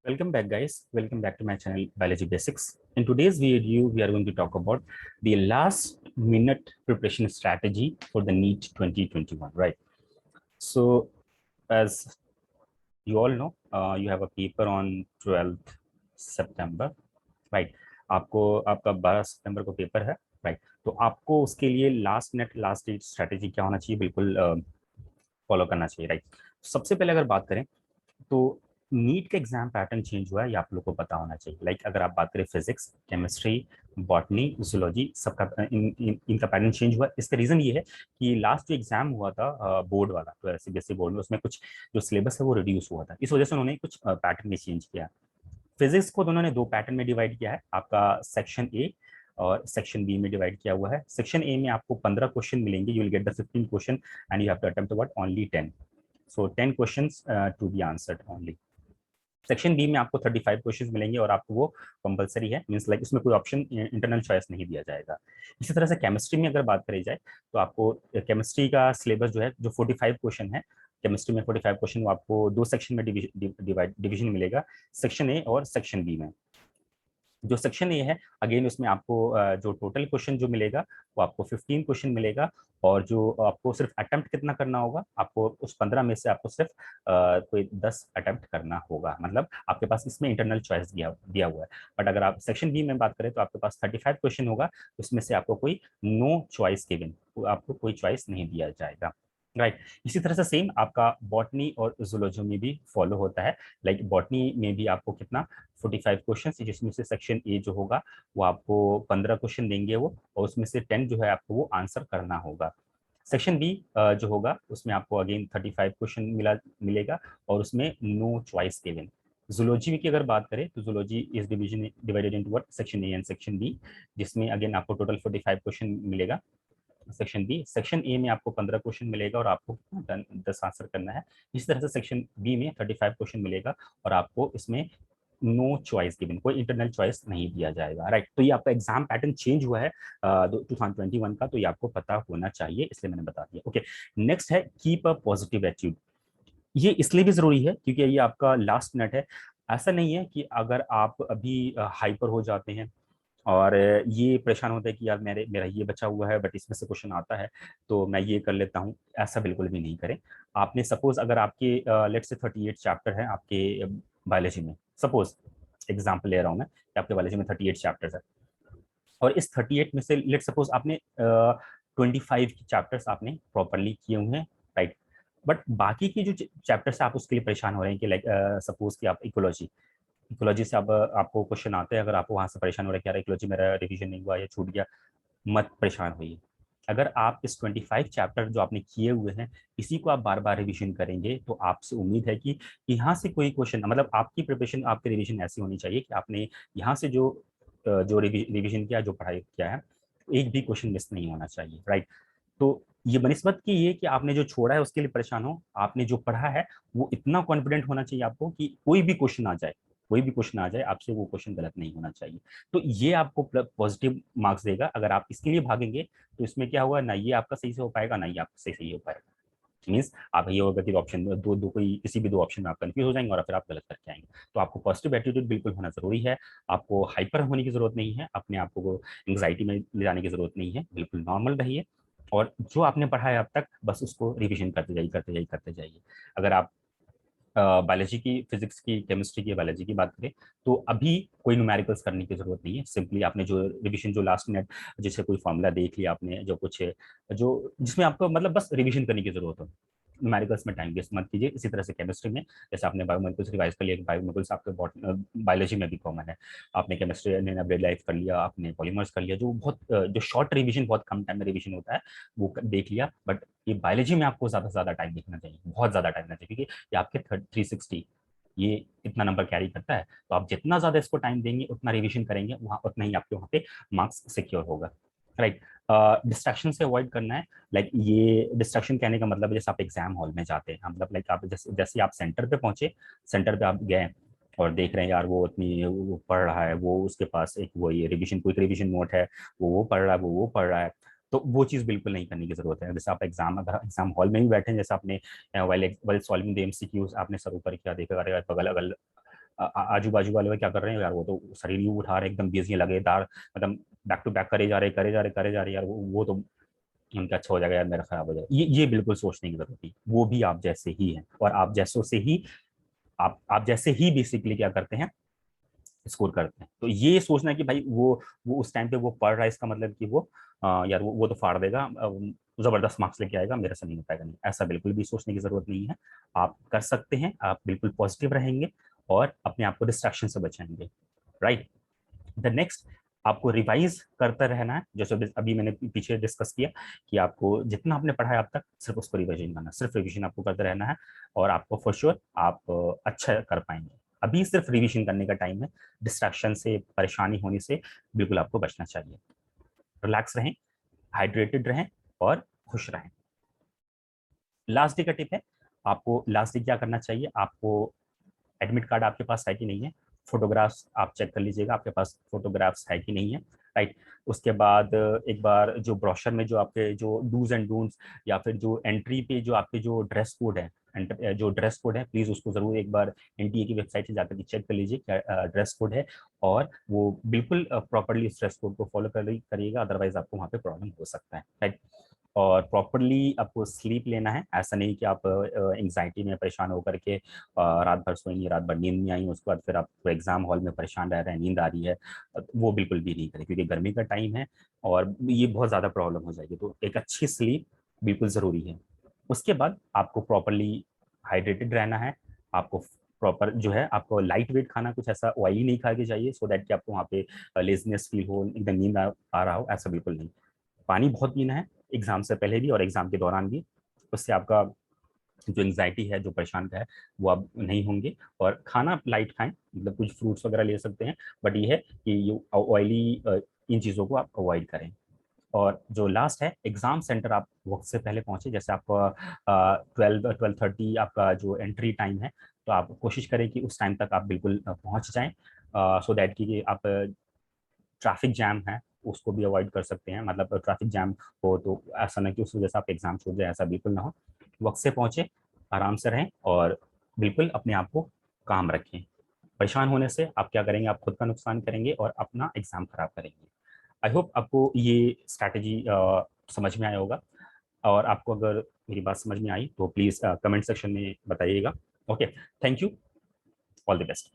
Welcome back, guys. Welcome back to my channel, Biology Basics. In today's video, we are going to talk about the last minute preparation strategy for the NEET 2021, right? So, as you all know, you have a paper on 12th September, right? आपको आपका 12 सितंबर को paper है, right? तो आपको उसके लिए last minute last date strategy क्या होना चाहिए, बिल्कुल फॉलो करना चाहिए, राइट? सबसे पहले अगर बात करें तो नीट का एग्जाम पैटर्न चेंज हुआ है, ये आप लोग को पता होना चाहिए। लाइक अगर आप बात करें फिजिक्स, केमिस्ट्री, बॉटनी, जूलॉजी, सबका इनका पैटर्न चेंज हुआ। इसका रीजन ये है कि लास्ट जो एग्जाम हुआ था बोर्ड वाला, तो सीबीएसई बोर्ड में, उसमें कुछ जो सिलेबस है वो रिड्यूस हुआ था, इस वजह से उन्होंने कुछ पैटर्न में चेंज किया। फिजिक्स को उन्होंने दो पैटर्न में डिवाइड किया है, आपका सेक्शन ए और सेक्शन बी में डिवाइड किया हुआ है। सेक्शन ए में आपको 15 क्वेश्चन मिलेंगे, you will get the 15 question and you have to attempt what only 10, so 10 questions to be answered only. Section B में आपको 35 क्वेश्चंस मिलेंगे और आपको वो कंपलसरी है, मींस लाइक इसमें कोई ऑप्शन इंटरनल चॉइस नहीं दिया जाएगा। इसी तरह से केमिस्ट्री में अगर बात करी जाए तो आपको केमिस्ट्री का सिलेबस जो है, जो 45 क्वेश्चन है केमिस्ट्री में, 45 क्वेश्चन, वो आपको दो सेक्शन में डिवीजन मिलेगा, सेक्शन ए और सेक्शन बी में। जो सेक्शन ए है, अगेन उसमें आपको जो टोटल क्वेश्चन जो मिलेगा वो आपको 15 क्वेश्चन मिलेगा, और जो आपको सिर्फ अटेम्प्ट कितना करना होगा, आपको उस 15 में से आपको सिर्फ कोई 10 अटेम्प्ट करना होगा, मतलब आपके पास इसमें इंटरनल चॉइस दिया हुआ है। बट अगर आप सेक्शन बी में बात करें तो आपके पास 35 क्वेश्चन होगा, उसमें से आपको कोई नो चॉइस गिवन, आपको कोई चॉइस नहीं दिया जाएगा, राइट? इसी तरह से सेम आपका बॉटनी और जूलॉजी में भी फॉलो होता है। लाइक बॉटनी में भी आपको कितना 45 क्वेश्चन, जिसमें से सेक्शन ए जो होगा वो आपको 15 क्वेश्चन देंगे वो, और उसमें से 10 जो है आपको वो आंसर करना होगा। सेक्शन बी जो होगा उसमें आपको अगेन 35 क्वेश्चन मिलेगा, और उसमें नो चॉइस गिवन। जूलॉजी की अगर बात करें तो zoology is divided into what, section A and section B, जिसमें अगेन आपको टोटल 45 क्वेश्चन मिलेगा। सेक्शन बी, सेक्शन ए में आपको 15 क्वेश्चन मिलेगा और आपको 10 आंसर करना है। इसी तरह से सेक्शन बी में 35 क्वेश्चन मिलेगा और आपको इसमें नो चॉइस गिवन, कोई इंटरनल चॉइस नहीं दिया जाएगा, राइट? तो ये आपका एग्जाम पैटर्न चेंज हुआ है 2021 का, तो ये आपको पता होना चाहिए, इसलिए मैंने बता दिया। ओके, नेक्स्ट है कीप अ पॉजिटिव एटीट्यूड। ये इसलिए भी जरूरी है क्योंकि ये आपका लास्ट मिनट है। ऐसा नहीं है कि अगर आप अभी हाइपर हो जाते हैं और ये परेशान होता है कि यार मेरा ये बचा हुआ है बट इसमें से क्वेश्चन आता है तो मैं ये कर लेता हूँ, ऐसा बिल्कुल भी नहीं करें। आपने सपोज अगर आपके लेट्स से 38 चैप्टर है आपके बायोलॉजी में, सपोज एग्जाम्पल ले रहा हूँ मैं कि आपके बायोलॉजी में 38 चैप्टर्स है, और इस 38 में से लेट सपोज आपने 25 चैप्टर्स आपने प्रॉपरली किए हुए हैं, राइट? बट बाकी की जो चैप्टर्स है आप उसके लिए परेशान हो रहे हैं कि लाइक सपोज कि आप इकोलॉजी, इकोलॉजी से अब आपको क्वेश्चन आते हैं, अगर आपको वहां से परेशान हो रहा है कि यार इकोलॉजी मेरा रिवीजन नहीं हुआ या छूट गया, मत परेशान होइए। अगर आप इस 25 चैप्टर जो आपने किए हुए हैं इसी को आप बार बार रिवीजन करेंगे तो आपसे उम्मीद है कि यहाँ से कोई क्वेश्चन, मतलब आपकी प्रिपरेशन, आपकी रिवीजन ऐसी होनी चाहिए कि आपने यहाँ से जो रिवीजन किया, जो पढ़ाई किया है, एक भी क्वेश्चन मिस नहीं होना चाहिए, राइट? तो ये बनिस्बत की ये कि आपने जो छोड़ा है उसके लिए परेशान हो, आपने जो पढ़ा है वो इतना कॉन्फिडेंट होना चाहिए आपको कि कोई भी क्वेश्चन आ जाए, कोई भी क्वेश्चन आ जाए आपसे, वो क्वेश्चन गलत नहीं होना चाहिए। तो ये आपको पॉजिटिव मार्क्स देगा। अगर आप इसके लिए भागेंगे तो इसमें क्या होगा, ना ये आपका सही से हो पाएगा, ना ये आपका सही सही हो पाएगा। मीन्स आप ये होगा कि ऑप्शन दो कोई किसी भी दो ऑप्शन में आप कंफ्यूज हो जाएंगे और फिर आप गलत करके आएंगे। तो आपको पॉजिटिव एटीट्यूड बिल्कुल होना जरूरी है। आपको हाइपर होने की जरूरत नहीं है, अपने आप को एंग्जाइटी में ले जाने की जरूरत नहीं है, बिल्कुल नॉर्मल रहिए, और जो आपने पढ़ा है अब तक बस उसको रिविजन करते जाइए, करते जाइए, करते जाइए। अगर आप बायोलॉजी की, फिजिक्स की, केमिस्ट्री की, बायोलॉजी की बात करें तो अभी कोई न्यूमेरिकल्स करने की जरूरत नहीं है। सिंपली आपने जो रिवीजन, जो लास्ट मिनट जैसे कोई फॉर्मूला देख लिया आपने, जो कुछ है, जो जिसमें आपको मतलब बस रिवीजन करने की जरूरत हो, न्यूमेरिकल्स में टाइम वेस्ट मत कीजिए। इसी तरह से केमिस्ट्री में जैसे आपने बायोमोलिकुल्स रिवाइज कर लिया, बायोमोलिकुल्स आपके बायोलॉजी में भी कॉमन है, आपने केमिस्ट्री ने लाइफ कर लिया, आपने पॉलीमर्स कर लिया, जो बहुत जो शॉर्ट रिवीजन, बहुत कम टाइम में रिवीजन होता है, वो देख लिया। बट ये बायोलॉजी में आपको ज्यादा से ज्यादा टाइम देखना चाहिए, बहुत ज्यादा टाइम देना चाहिए, क्योंकि ये आपके 360 ये इतना नंबर कैरी करता है। तो आप जितना ज्यादा इसको टाइम देंगे, उतना रिवीजन करेंगे, वहां उतना ही आपके वहां पे मार्क्स सिक्योर होगा, राइट? डिस्ट्रैक्शन से अवॉइड करना है। लाइक ये डिस्ट्रैक्शन कहने का मतलब है जैसे आप एग्जाम हॉल में जाते हैं, मतलब लाइक आप जैसे आप सेंटर पे पहुंचे, सेंटर पे आप गए और देख रहे हैं यार वो इतनी वो पढ़ रहा है, वो उसके पास एक वो ये रिवीजन, क्विक रिवीजन नोट है, वो पढ़ रहा है, वो पढ़ रहा है, तो वो चीज़ बिल्कुल नहीं करने की जरूरत है। जैसे आप एग्जाम, अगर एग्जाम हॉल में भी बैठे हैं, जैसे आपने वाइल सॉल्विंग द एमसीक्यूज आपने सर ऊपर किया, देखा, अरे बगल अगल आजू बाजू वाले क्या कर रहे हैं यार, वो तो शरीर ही उठा रहे हैं, एकदम बिजी लगातार, मतलब बैक टू बैक करे जा रहे करे जा रहे यार, वो तो उनका अच्छा हो जाएगा यार, मेरा खराब हो जाएगा। ये बिल्कुल सोचने की जरूरत नहीं, वो भी आप जैसे ही हैं और आप जैसों से ही आप जैसे ही बेसिकली क्या करते हैं, स्कोर करते हैं। तो ये सोचना कि भाई वो उस टाइम पे वो पढ़ रहा है, इसका मतलब कि वो यार वो तो फाड़ देगा, जबरदस्त मार्क्स लेके आएगा, मेरे से नहीं हो पाएगा, नहीं, ऐसा बिल्कुल भी सोचने की जरूरत नहीं है। आप कर सकते हैं, आप बिल्कुल पॉजिटिव रहेंगे और अपने आप को डिस्ट्रैक्शन से बचाएंगे, राइट। द नेक्स्ट, आपको रिवाइज करता रहना है, जैसे अभी मैंने पीछे डिस्कस किया कि आपको जितना आपने पढ़ा है अब तक, सिर्फ उसको रिविजन करना, सिर्फ रिविजन आपको करते रहना है और आपको फॉर श्योर आप अच्छा कर पाएंगे। अभी सिर्फ रिविजन करने का टाइम है, डिस्ट्रैक्शन से, परेशानी होने से बिल्कुल आपको बचना चाहिए। रिलैक्स रहें, हाइड्रेटेड रहें और खुश रहें। लास्ट डे का टिप है, आपको लास्ट डे क्या करना चाहिए, आपको एडमिट कार्ड आपके पास है कि नहीं है, फोटोग्राफ्स आप चेक कर लीजिएगा आपके पास फोटोग्राफ्स है कि नहीं है, राइट। उसके बाद एक बार जो ब्रोशर में जो आपके जो डूज एंड डोंट्स या फिर जो एंट्री पे जो आपके जो ड्रेस कोड है, जो ड्रेस कोड है, प्लीज उसको जरूर एक बार एनटीए की वेबसाइट से जाकर चेक कर लीजिए क्या ड्रेस कोड है, और वो बिल्कुल प्रॉपरली उस ड्रेस कोड को फॉलो करिएगा, अदरवाइज आपको वहाँ पे प्रॉब्लम हो सकता है, राइट। और प्रॉपरली आपको स्लीप लेना है, ऐसा नहीं कि आप एंग्जाइटी में परेशान होकर के रात भर सोएंगे, रात भर नींद नहीं आई, उसके बाद फिर आप एग्जाम हॉल में परेशान रह रहे हैं, नींद आ रही है, वो बिल्कुल भी नहीं करें, क्योंकि गर्मी का टाइम है और ये बहुत ज़्यादा प्रॉब्लम हो जाएगी। तो एक अच्छी स्लीप बिल्कुल ज़रूरी है। उसके बाद आपको प्रॉपरली हाइड्रेटेड रहना है, आपको प्रॉपर जो है आपको लाइट वेट खाना, कुछ ऐसा ऑयली नहीं खा के चाहिए, सो दैट कि आपको वहाँ पे लेजीनेस फील हो, एकदम नींद आ रहा हो, ऐसा बिल्कुल नहीं। पानी बहुत पीना है, एग्जाम से पहले भी और एग्जाम के दौरान भी, उससे आपका जो एंग्जाइटी है, जो परेशान का है, वो अब नहीं होंगे। और खाना लाइट खाएं, मतलब कुछ फ्रूट्स वगैरह ले सकते हैं, बट ये है कि ये ऑयली इन चीज़ों को आप अवॉइड करें। और जो लास्ट है, एग्जाम सेंटर आप वक्त से पहले पहुंचे, जैसे आपका 12:30 आपका जो एंट्री टाइम है, तो आप कोशिश करें कि उस टाइम तक आप बिल्कुल पहुंच जाएं, सो दैट कि आप ट्रैफिक जैम है उसको भी अवॉइड कर सकते हैं, मतलब ट्रैफिक जैम हो तो ऐसा ना कि उस वजह से आप एग्जाम छूट जाए, ऐसा बिल्कुल ना हो। वक्त से पहुंचे, आराम से रहें और बिल्कुल अपने आप को काम रखें। परेशान होने से आप क्या करेंगे, आप खुद का नुकसान करेंगे और अपना एग्जाम खराब करेंगे। आई होप आपको ये स्ट्रैटेजी समझ में आया होगा, और आपको अगर मेरी बात समझ में आई तो प्लीज़ कमेंट सेक्शन में बताइएगा। Okay, thank you, all the best.